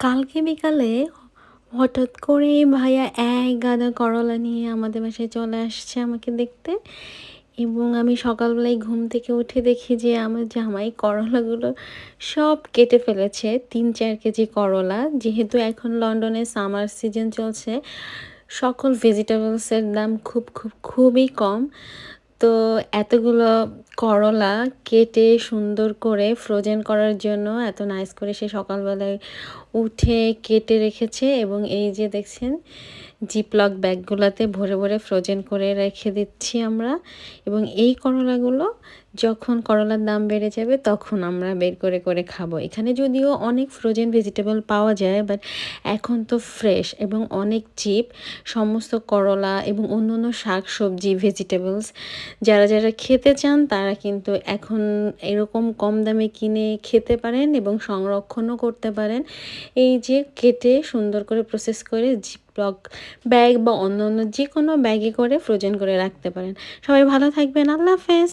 কালকে বিকালে হঠাৎ করেই ভাইয়া এক গাদা করলা নিয়ে আমাদের বাসায় চলে আসছে আমাকে দেখতে। এবং আমি সকালবেলায় ঘুম থেকে উঠে দেখি যে আমার জামাই করলাগুলো সব কেটে ফেলেছে, 3-4 কেজি করলা। যেহেতু এখন লন্ডনে সামার সিজন চলছে, সকল ভেজিটেবলসের দাম খুবই কম। তো এতগুলো করলা কেটে সুন্দর করে ফ্রোজেন করার জন্য এত নাইস করে সে সকালবেলায় উঠে কেটে রেখেছে। এবং এই যে দেখছেন জিপলক ব্যাগগুলোতে ভরে ভরে ফ্রোজেন করে রেখে দিচ্ছি আমরা। এবং এই করলাগুলো যখন করলার দাম বেড়ে যাবে তখন আমরা বের করে করে খাবো। এখানে যদিও অনেক ফ্রোজেন ভেজিটেবল পাওয়া যায়, বাট এখন তো ফ্রেশ এবং অনেক চিপ সমস্ত করলা এবং অন্যান্য শাক সবজি ভেজিটেবলস। যারা যারা খেতে চান তারা কিন্তু এখন এরকম কম দামে কিনে খেতে পারেন এবং সংরক্ষণও করতে পারেন। এই যে কেটে সুন্দর করে প্রসেস করে জিপলক ব্যাগ বা অন্য যে কোনো ব্যাগে করে ফ্রোজেন করে রাখতে পারেন। সবাই ভালো থাকবেন। আল্লাহ হাফেজ।